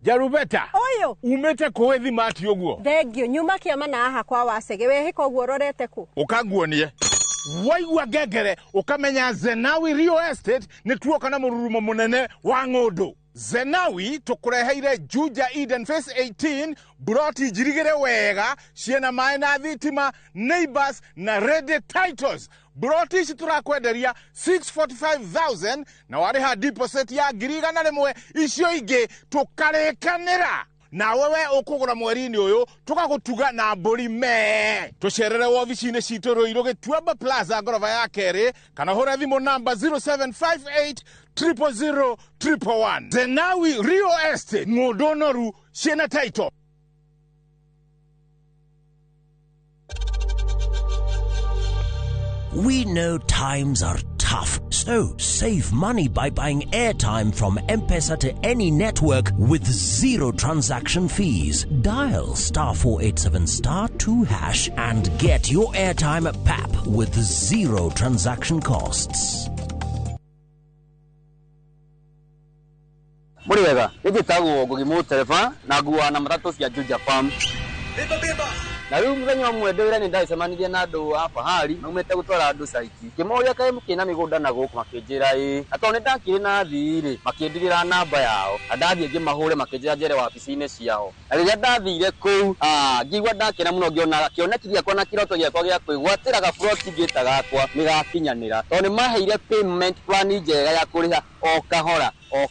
Jarubeta. Oyo. Umete kowethi mati oguo. Thengio nyuma kiama na aha kwa wacege we hiko guo rorete ku. Ukaguonie. Waigua ngengere ukamenya Zenawi Real Estate ni tuoka na mururumo munene wa ng'undu. Zenawi tukureheire Juja Eden Phase 18 broti jirigere wega ciena mai na thitima neighbors na ready titles. Broti ici turakwenderia 645,000 na wariha deposit ya girigana rimwe icio ingi tukarekanira. Na wewe ukugura mweri-ini uyu tugagutuga na mburi me. Tucerere wobici-ini citu Ruiru Gituamba Plaza ngorofa ya keri kana hura thimu namba 0758 000 111. Zenawi Real Estate ng'undu noru ciena title. We know times are tough, so save money by buying airtime from M-Pesa to any network with zero transaction fees. Dial *487*2# and get your airtime PAP with zero transaction costs. Muriwega, nigitagwo Ngugimu Tereba na nguwa na matatu cia Juja Farm. Beba. Na riu muthenya umwe ndwira ni ndacemanirie na andu a Fahari maumete gutwara andu saiti kimoria kae mukina migunda na guku makinjira atone ndakire na thiri makindirira namba yao andathie ngimahure makinjira njere wabici-ini ciao na riria ndathire kuu ngigwa ndakena muno ngiona kionekithia kwa na kiroto giakwa gia kwigwatira ga plot ngita gakwa nigakinyanira tone maheire payment plan njega ya kuriha o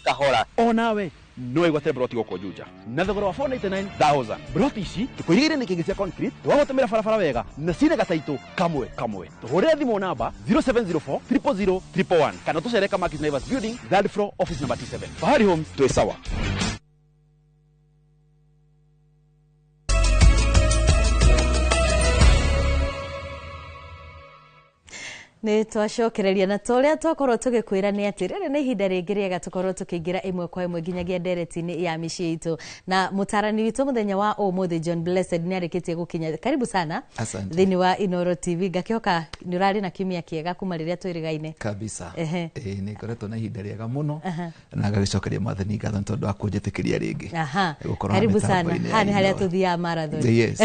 kahora nawe no igwate broti goko Juja na thogora wa 499,000 broti ici tukuigire ni kingi cia concrete twagotomera barabara wega na cine gataito kamwe tuhurire thimu namba 0704 000 111 kana tucereka Markis Naivas Building 3rd floor office number 27 Fahari Homes to sawa. Ni twacokereria na toria twakorwo tugikwira ni ati riri ni ihinda ringi riega tukorwo tukiingira imwe kwa imwe nginyagia ndereti-ini ya micii itu na mutarani witu muthenya wa umuthi John Blessed ni arikitie gukinya. Karibu sana thini wa Inoro TV. Gakihoka ni urari na kimia kiega kuma riria twirigaine kabisa. Ni ngoretwo na ihinda riega muno na gagicokeria mathani ngatho tondu wa kunjitikiria ringi. Karibu sana. Hani haria tuthia marathon. Yes.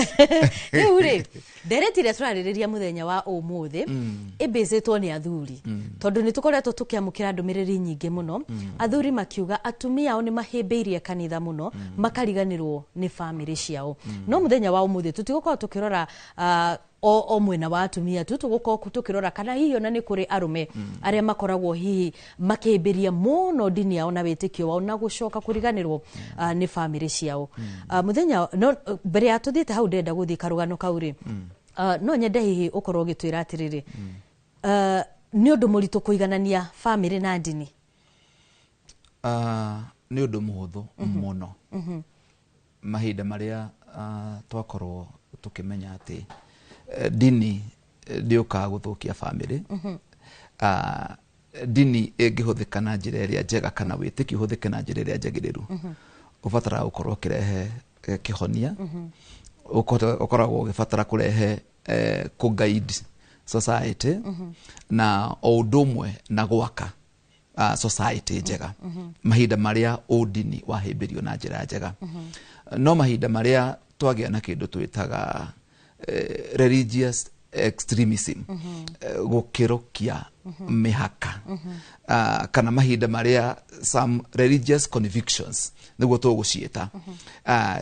Uri ndereti ria turaririria muthenya wa umuthi zetwo ni athuri tondu ni tukoretwo tukiamukira ndumiriri nyingi muno athuri makiuga atumia ao ni mahimbiirie kanitha muno makariganirwo ni family ciao no muthenya wa umuthi tutigukorwo tukirora o mwena wa atumia tugukorwo tukirora kana hihi ona ni kuri arume aria makoragwo hihi makihimbiria muno ndini yao na witikio wao na gucoka kuriganirwo ni family ciao muthenya no mbere ya tuthiite hau ndenda guthii karugano kauri no nyende hihi ukorwo gitwira atiriri ni undu muritu kuiganania family na ndini. Ni undu muhuthu muno mahinda maria twakorwo tukimenya ati ndini ndiuka guthukia family ndini ingihuthika na njira iria njega kana witikio uhuthike na njira iria njagiriru ubatara gukorwo kirehe kihonia ukoragwo ugibatara kurehe ku-guide society na odumwe na gwaka society njega mahinda maria udini wahimbirio na njira njega no mahinda maria twagia na kindu twitaga religious extremism gukirokia mihaka kana mahinda maria some religious convictions niguo tuguciita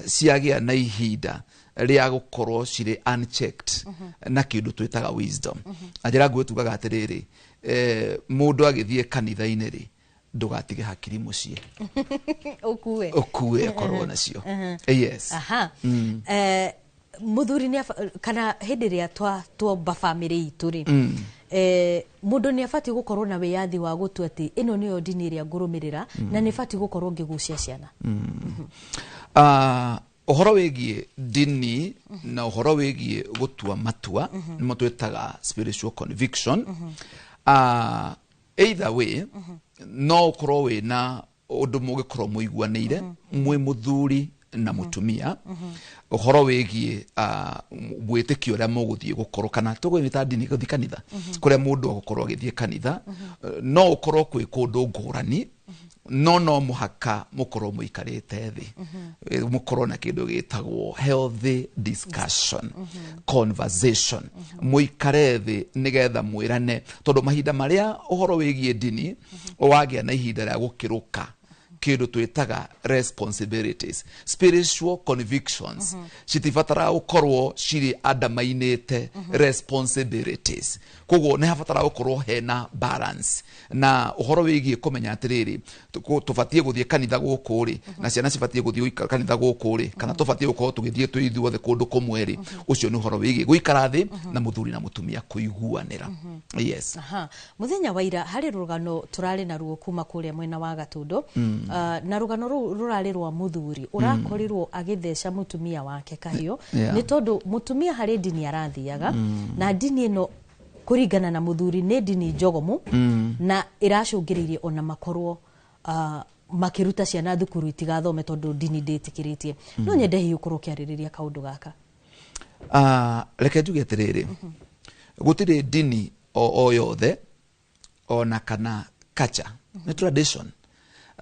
ciagia na ihinda ria gukorwo ciri unchecked na kindu twitaga wisdom ajira gwetugaga atiriri mundu agithie kanitha-ini ri ndugatige hakiri mucie ukue korwo nacio. Yes. Muthuri ni kana hindi ria twomba family itu ri mundu ni afati gukorwo na wiyathi wa gutua ati ino niyo ndini ria ngurumirira na ni fati gukorwo ngigucia ciana. Uhoro wigie ndini na uhoro wigie gutua matua nimo twitaga spiritual conviction. Either way no ukorwo wina undu mugikorwo muiguanire mwe muthuri na mutumia uhoro wigie bwitikio ria muguthie gukorwo kana tugwita ndini guthie kanitha kuria mundu gukorwo agithie kanitha no ukorwo kwi kundu ngurani no muhaka mukorwo muikarite thi mukorwo na kindu gitagwo healthy discussion conversation muikare thi nigetha mwirane tondu mahinda maria uhoro wigie ndini wagia na ihinda ria gukiruka kindu twitaga responsibilities spiritual convictions citibatara ukorwo ciri adamainite responsibilities koguo ne habatara ukorwo hena balance na uhoro wigie kumenya atiriri tubatie guthie kanitha gukuri na ciana cibatie guthie kanitha gukuri kana tubatie gukorwo tugithie twithuothe kundu kumweri ucio ni uhoro wigie guikara thi na muthuri na mutumia kuiguanira yes muthenya waira hari rugano turari na ruo kuma kuria mwena wa Gatundo na rugano rurari rwa muthuri urakorirwo agithesha mutumia wake kahio ni tondu mutumia hari ndini arathiaga na ndini ino kuringana na muthuri ni ndini njogomu na iracungiririe ona makorwo makiruta ciana thukuru itigathome tondu ndini nditikiritie no nyende hiyo ukorwo kiaririria kaundu gaka reke njuge atiriri gutire ndini o yothe ona kana culture ni tradition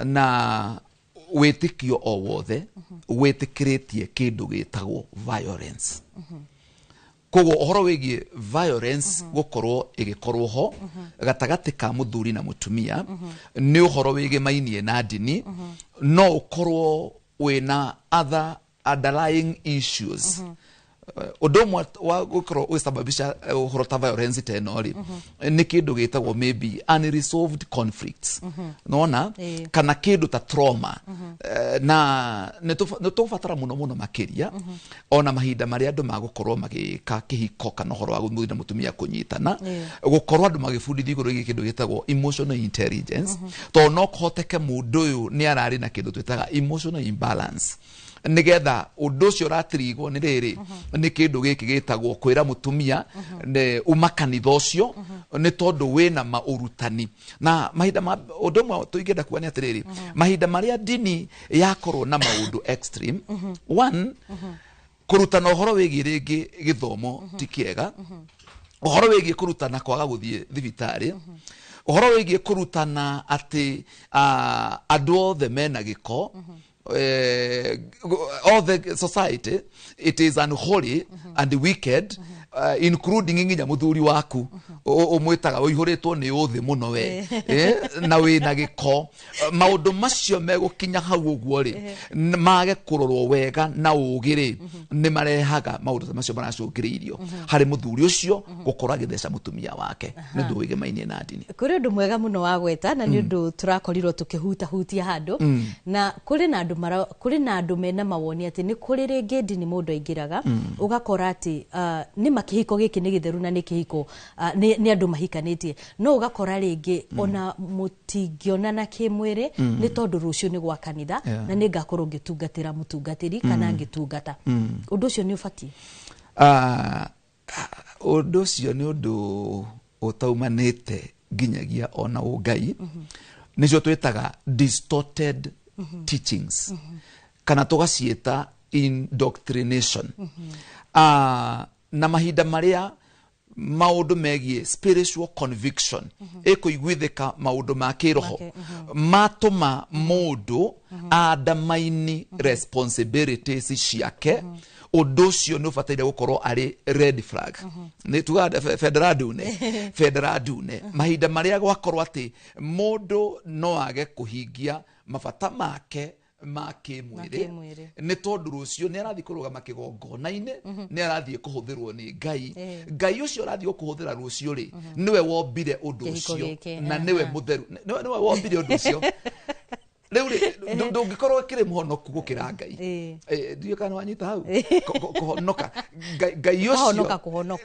na wetikio o wothe wetikiritie kindu gitagwo violence kogo ohoro wigie violence gukorwo igikorwo ho gatagati ka muthuri na mutumia ni ohoro wigie mainie na ndini no ukorwo wina other underlying issues odomo wa gukorwo usababisha uhoro ta violence tenori ni kindu gitagwo maybe unresolved conflicts nona kana kindu ta trauma na netufatara muno makiria ona mahinda mari andu magukorwo magika kīhiko kana uhoro wa muthuri na mutumia kunyitana gukorwo andu magifundithio iguru giki kindu gitagwo emotional intelligence to no kohoteke mundu uyu ni arari na kindu twitaga emotional imbalance nigetha undu ucio ratirigwo ni riri ni kindu giki gitagwo kwira mutumia ne umakanitha ucio ni tondu wina maurutani na mahinda undu mwe tuigenda kuania atiriri mahinda maria ndini yakorwo na maundu extreme one kurutana uhoro wigie ringi githomo ti kiega uhoro wigie kurutana kwaga guthie thibitari uhoro wigie kurutana ati andu othe mena giko all the society it is unholy and wicked including nginya muthuri waku umwitaga uihuritwo ni uthi muno we na wina giko maundu macio megukinya hau uguo ri mage kurorwo wega na ugiri ni marehaga maundu macio maracungiriirio hari muthuri ucio gukora githesha mutumia wake ni ndu wige mainie na ndini kuri undu mwega muno wa gweta na ni undu turakorirwo tukihutia handu na kuri na andu mena mawoni ati ni kuri ringi ndini mundu aingiraga ugakora ati ni makihiko giki ni githeru na ni kihiko ni andu mahikanitie no ugakora ringi ona mutingiona na kimwiri ni tondu rucio ni gwa kanitha na ni ngakorwo ngitungatira mutungatiri kana ngitungata undu ucio ni ubatie undu ucio ni undu utaumanite nginyagia ona ungai nicio twitaga distorted teachings kana tugacieta indoctrination na mahinda maria maundu megie spiritual conviction ekuiguithika maundu ma kiroho matuma mundu adamaini responsibilities ciake undu ucio ni ubataire gukorwo ari red flag ni tuga federal dune mahinda maria gwakorwo ati mundu no age kuhingia mabata make makimwire ni tondu rucio ni arathi kurugama kigongona-ini ni arathi kuhuthirwo ni ngai ucio arathi kuhuthira rucio ri niwe wombire undu ucio na niwe mutheru niwe wombire undu ucio riu ndungikorwo kire muhonoku gukira ngai ndiyo kana wanyita hau kuhonoka ngai ucio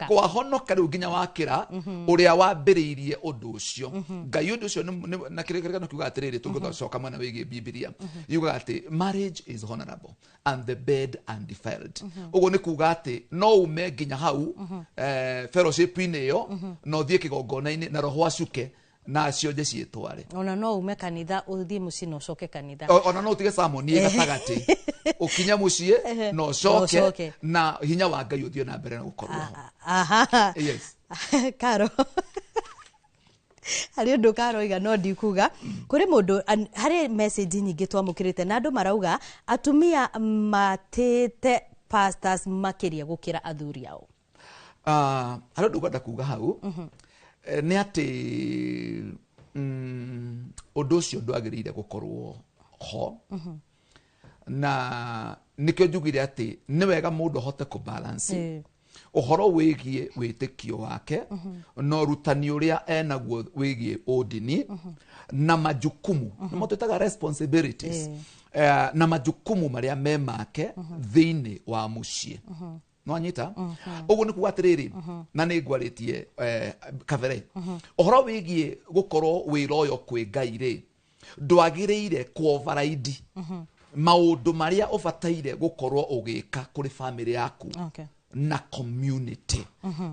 kuhonoka riu nginya wakira uria wambiriirie undu ucio ngai undu ucio na kirekano kiuga atiriri tunguthoka mwana wigie Biblia yuga ati marriage is honorable and the bed undefiled ugo ni kuga ati no ume nginya hau fellowship ine yo no thie kigongona-ini na roho acuke na cionje cietware ona no ume kanitha uthie mucii no coke kanitha ona no utige samoni gatagati ukinya mucii no coke na hinya wa ngai uthio na mbere na gukorwo yes Karo hari undu karoiga no ndikuga kuri mundu hari message nyingi twamukirite na andu marauga atumia matete pastors makiria gukira athuri ao. Hari undu ngwenda kuga hau ni ati undu ucio ndwagirire gukorwo ho na nikyo njugire ati ni wega mundu hote ku balance uhoro wigie witikio wake no rutani uria enaguo wigie ndini na majukumu nimo twitaga responsibilities na majukumu maria memake thiini wa mucie no anyita uguo ni kuga atiriri na ni ngwaritie kavere uhoro wigie gukorwo wiroyo kwi Ngai ri ndwagiriire ku override maundu maria ubataire gukorwo ugika kuri family yaku na community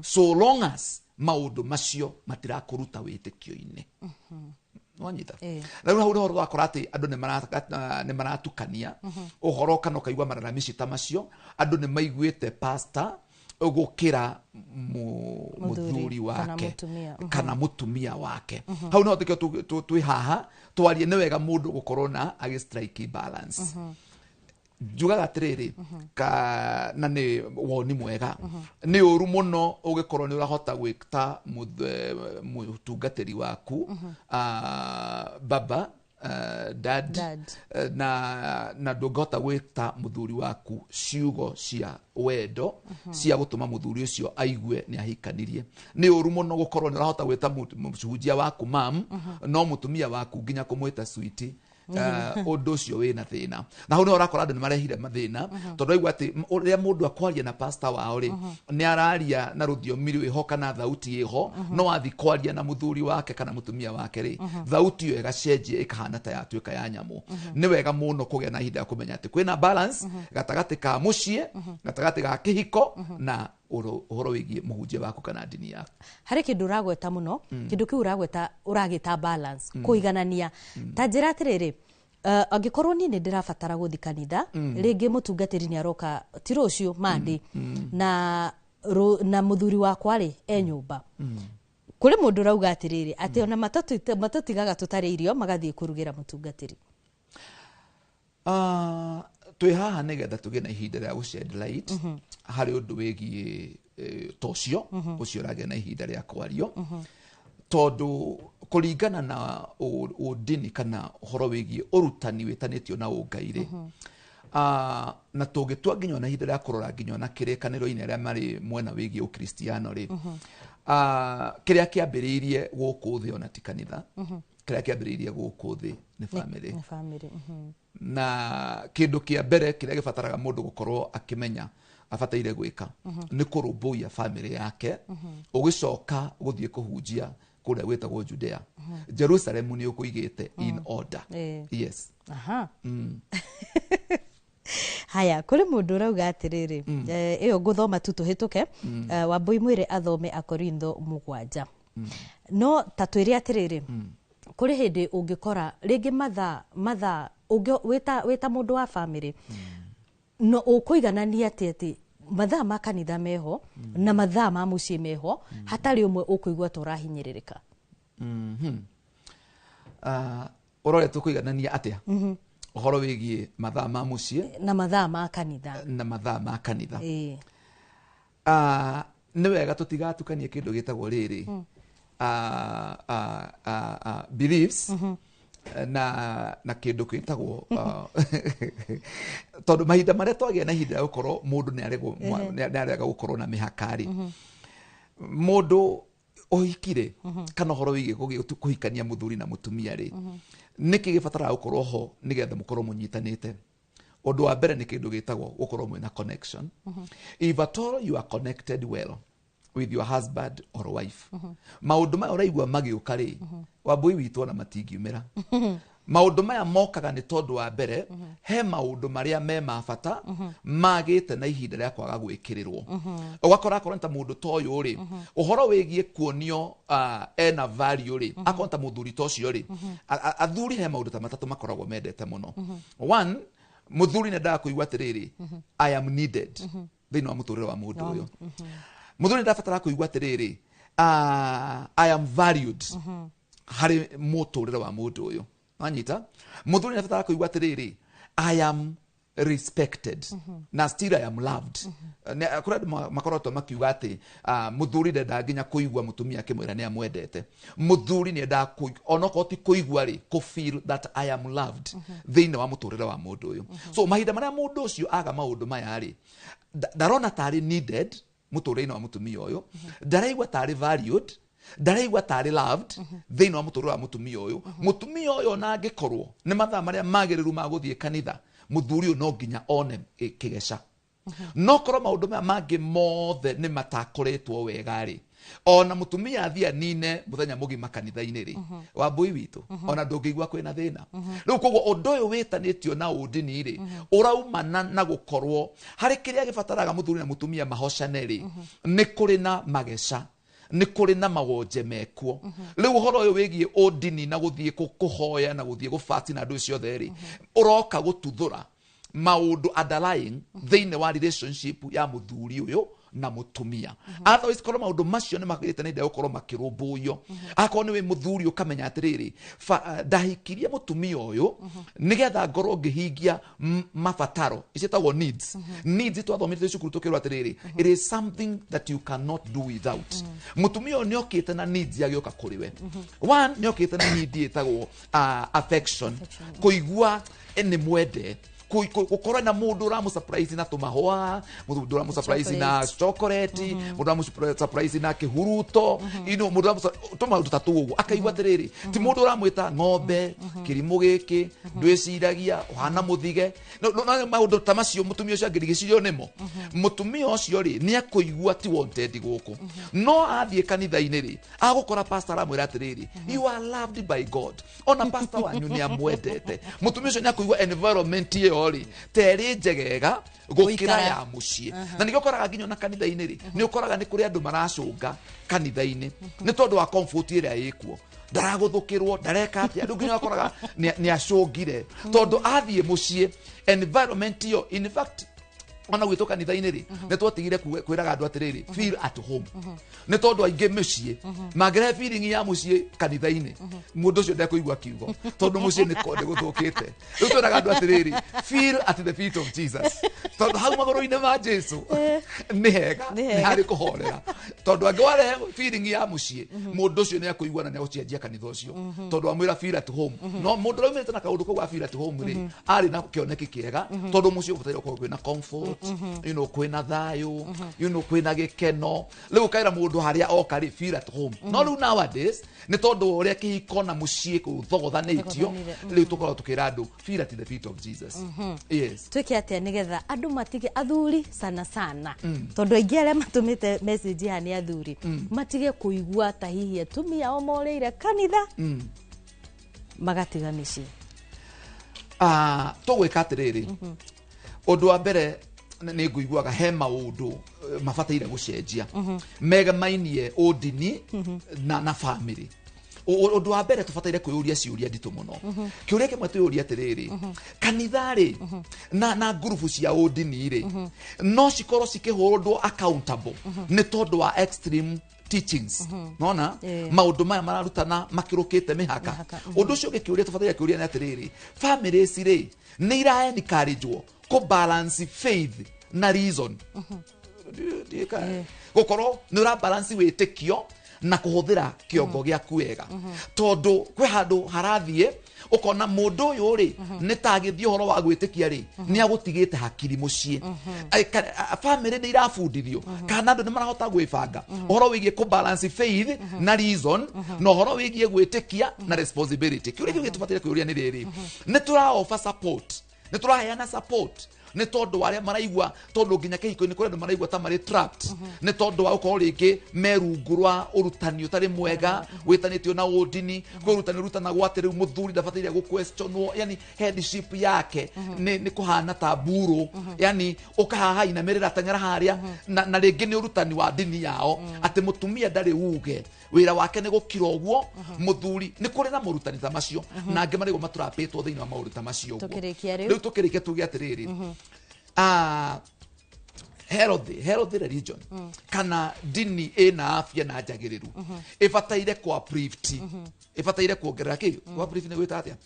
so long as maundu macio matirakuruta witikio-ini wanyita na rĩu hau nĩho rwakora atĩ andũ nĩ maratukania ũhoro kana ũkaigua maranamici ta macio andũ nĩ maiguĩte pastor gũkĩra mũthuri wake kana mũtumia wake hau nĩho tũkĩo twĩ haha twarie nĩ wega mũndũ gũkorwo na strike balance njugaga atiriri na ni woni mwega ni uru muno ugikorwo ni urahota gwita mutungatiri waku baba dad na ndungota gwita muthuri waku ciugo cia wendo cia gutuma muthuri ucio aigue ni ahikanirie ni uru muno gukorwo ni urahota gwita mucunjia waku mam no mutumia waku nginya kumwita sweetie undu ucio wina thina na hau ni urakora andu ni marehire mathina tondu aigua ati uria mundu akwaria na pastor wao ri ni araria na ruthiomi rwiho kana thauti iho no athi kwaria na muthuri wake kana mutumia wake ri thauti iyo igacenjia ikahana ta yatuika ya nyamu ni wega muno kugia na hinda ya kumenya ati kwina balance gatagati ka mucie gatagati ga kīhiko na uhoro wigie muhunjia waku kana ndini yaku hari kindu uragweta muno kindu kiu uragita balance kūiganania ta njira atiriri angikorwo ni ndirabatara guthi kanitha ringi mutungatiri ni aroka ti rucio mandi na muthuri wakwa ri nyumba kuri mundu rauga atiriri ati ona matatigaga tutari irio magathie kurugira mutungatiri twi haha nigetha tugie na ihinda ria gushed light hari undu wigie tocio ucio ragia na ihinda ria kwario tondu kuringana na ndini kana horo wigie urutani witanitio na ungaire na tugitua nginya na ihinda ria kurora nginya na kirikaniro-ini ria mari mwena wigie ukristiano ri kiria kiambiriirie guku thi ona ti kanitha kiria kiambiriirie guku thi ni family na kindu kia mbere kiria gibataraga mundu gukorwo akimenya abataire gwika ni kurumbuia family yake ugicoka guthie kuhunjia kuria gwetagwo Judea Jerusalem ni ukuigite in order yes haya kuri mundu rauga atiriri iyo nguthoma tu tuhituke Wambui mwire athome Akorintho 7 no tatwiri atiriri kuri hindi ungikora ringi matha wita mundu wa family no ukuiganania ati mathaa ma kanitha meho na mathaa ma mucie meho hatari umwe ukuigwa turahinyiririka urore tukuiganania atia uhoro wigie mathaa ma mucie na mathaa ma kanitha ni wega tutigatukanie kindu gitagwo riri beliefs na kindu kitagwo tondu mahinda maria twagia na ihinda gukorwo mundu ni arega gukorwo na mihakari mundu uhikire kana horo wigie kuhikania muthuri na mutumia ri niki gibatara gukorwo ho nigetha mukorwo munyitanite undu wa mbere ni kindu gitagwo gukorwo mwina connection if at all you are connected well with your husband or wife maundu maya uraigua magiuka ri Wambui witu ona matingiumira maundu maya mokaga ni tondu wa mbere he maundu maria me mabata magite na ihinda ria kwaga gwikirirwo ugakora akorwo ta mundu toyo ri uhoro wigie kuonio ena value ri akorwo ta muthuri tocio ri athuri he maundu ta matatu makoragwo mendete muno one muthuri ne nda kuigwa atiriri I am needed thini wa muturire wa mundu uyu muthuri ndabatara kuigwa atiriri I am valued hari muturire wa mundu uyu anyita muthuri nabatara kuigua atiriri I am respected na still I am loved kura makoroto makiuga ati muthuri ndenda nginya kuigua mutumia akimwira ni amwendete muthuri ni enda onoko ti kuigua ri ku feel that I am loved thiini wa muturire wa mundu uyu so mahinda maria mundu ucio aga maundu maya ri ndarona tari needed muturire wa mutumia uyu ndaraigua tari valued ndaraigua tari loved thiini wa muturire wa mutumia uyu na angikorwo ni mathaa maria magiriru ma guthie kanitha muthuri uyu no nginya one kigeca no korwo maundu maya mangi mothe ni matakoretwo wega ri ona mutumia athia nine muthenya mugima kanitha-ini ri wambui witu ona ndungigua kwina thina riu koguo undu uyu witanitio na undini ri uraumana na gukorwo hari kiria gibataraga muthuri na mutumia mahocane ri ni kuri na mageca ni kuri na mawonje mekuo riu horo uyu wigie undini na guthie kuhoya na guthie gufati na ndu cio theri uroka gututhura maundu underlying thiini wa relationship ya muthuri uyu na mutumia otherwise korwo maundu macio ni magirite ni ndegukorwo makirumbuyo akorwo niwe muthuri ukamenya atiriri ndahikirie mutumia uyu nigetha ngorwo ngihingia mabataro icetagwo needs twathomithio cukuru tukirwo atiriri it is something that you cannot do without mutumia uyu niokite na needs yagioka kuriwe one niokite na need itagwo affection kuigua ni mwende gukorwo na mundu uramu surprise na tumahua mundu uramu surprise na chocolate mundu uramu surprise na kihuruto mundu uramu tumaundu tatu uguo akaigua atiriri ti mundu uramwita ng'ombe kirimu giki ndwiciragia uhana muthige no maundu ta macio mutumia ucio angirigicirio nimo mutumia ucio ri ni akuigua ti wanted guku no athie kanitha-ini ri agukora pastor amwira atiriri you are loved by God ona pastor wanyu ni amwendete mutumia ucio ni akuigua environment ori teri njegega gukira ya mucie na nigio koraga nginyo na kanitha-ini ri ni ukoraga ni kuri andu maracunga kanitha-ini ni tondu wa comfort iria ikuo ndaraguthukirwo ndareka ati andu nginya koraga ni acungire tondu athie mucie environment yo in fact ona gwitu kanitha-ini ri ni twatigire kwiraga andu atiriri feel at home ni tondu aingi mucie magire feeling ya mucie kanitha-ini mundu ucio ndekuigua kiugo tondu mucie ni konde guthukite riu twiraga andu atiriri feel at the feet of Jesus tondu hau maguru-ini ma Jesu ni hega ni hari kuhorera tondu angware feeling ya mucie mundu ucio ni akuigua na ni agucenjia kanitha ucio tondu amwira feel at home no mundu raumite na kaundu kau feel at home ri ari na kioneki kiega tondu mucie ubutaire gukorwo na comfort kwina thayu kwina gikeno riu kaira mundu haria oka ri feel at home no riu nowadays ni tondu uria kihiko na mucie kuthogothanitio riu tukorwo tukira andu feel at the feet of Jesus yes twike atia nigetha andu matige athuri sana tondu aingi aria matumite message ya ni athuri matige kuigua ta hihi atumia o moreire kanitha magatiga micii tugwika atiriri undu wa mbere ni nguiguaga he maundu mabataire gucenjia megamainie undini na family undu wa mbere tubataire kwiyuria ciuria nditu muno kiuria kimwe tuyuria atiriri kanitha ri na group cia undini ri no cikorwo cikihurwo accountable ni tondu wa extreme teachings nona maundu maya mararutana makirukite mihaka undu ucio gikiuria tubataire kiuria ni atiriri families ri ni ira encourage ko balance faith na reason gukorwo ni ura balance witikio na kuhuthira kiongo giaku wega tondu kwi handu harathie ukona mundu uyu ri ni tagithio horo wa gwitikia ri ni agutigite hakiri mucie family ni irafundithio kana andu ni marahota gwibanga horo wigie ku balance faith na reason no horo wigie gwitikia na responsibility kiuria gitubatire kuuria ni riri ni tura offer support ni turaheana support ni tondu waria maraigua tondu nginya kihiko ni kurendu maraigua ta mari trapped ni tondu wa ukorwo ringi merungurwa urutani utari mwega witanitio na undini kwirutani rutana gwate riu muthuri ndabataire guquestionwo yani headship yake ni kuhana ta buru yani ukahaha ina merera tangera haria na ringi ni urutani wa dini yao ati mutumia ndari uge wira wake ni gukira uguo muthuri ni kuri na murutani ta macio na ange marigwo maturapitwo thiini wa maurutani macio uguo riu tukirikia tuge atiriri healthy religion kana dini ina afya na njagiriru ibataire kwa uplift ibataire kuongerera ki kwa uplift ni gwita atia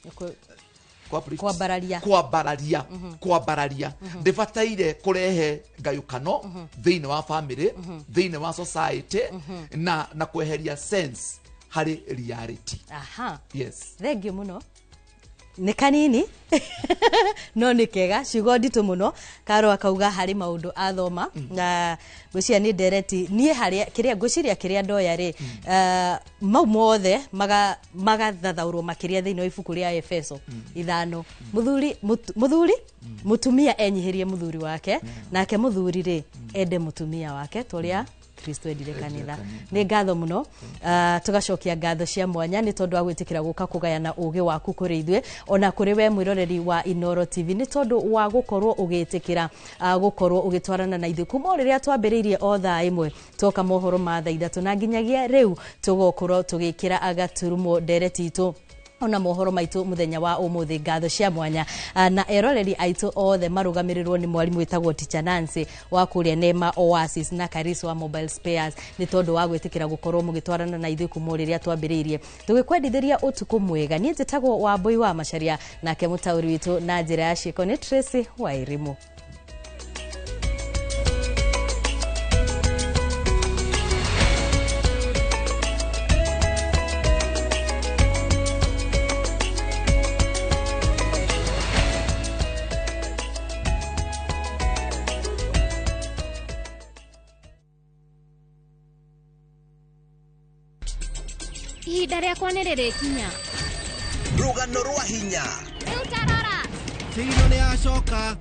kwambararia ndibataire kurehe ngayukano thiini wa family thiini wa society na kweheria sense hari reality. Yes, thengiũ muno nĩ kanini no nĩ kega ciugo nditũ muno. Karo akauga harĩ maũndũ athoma na gwĩciria nĩ ndereti niĩ harĩa kĩrĩa ngwĩciria kĩrĩa ndoya rĩ mau mothe magathathaũrwo makĩria thĩinĩ wa ibuku rĩa Efeso 5. Mutumia enyihirie muthuri wake nake muthuri rĩ ende mutumia wake toria Kristo endire kanitha. Nĩ ngatho muno tugacokia ngatho cia mwanya nĩ tondũ wa gwĩtĩkĩra gũka kũgayana ũgĩ waku kũrĩ ithuĩ ona kũrĩ we mwĩroreri wa Inoro TV nĩ tondũ wa gũkorwo ũgĩtĩkĩra gũkorwo ũgĩtwarana na ithuĩ kuma rĩrĩa twambĩrĩirie o thaa ĩmwe toka mohoro ma thaa 3 na nginyagia rĩu tũgũkorwo tũgĩkĩra agaturumo ndereti itũ ona mohoro maitu muthenya wa umuthi. Ngatho cia mwanya na eroreri aitu othe marugamirirwo ni mwarimu witagwo Teacher Nancy wa kuria Nema Oasis na Karis wa Mobile Spares ni tondu wa gwitikira gukorwo mugitwarana na ithuĩ kuma riria twambiriirie tugikwendithĩria utuku mwega. Ni njitagwo wa Mbui wa Macharia nake mutauri witu na njira ya ciĩko ni Tracy Wairimu. Ihinda rĩakwa nĩ rĩrĩkinya. Rũgano rwa hinya. Rĩu tarora. Tigino nĩ acoka.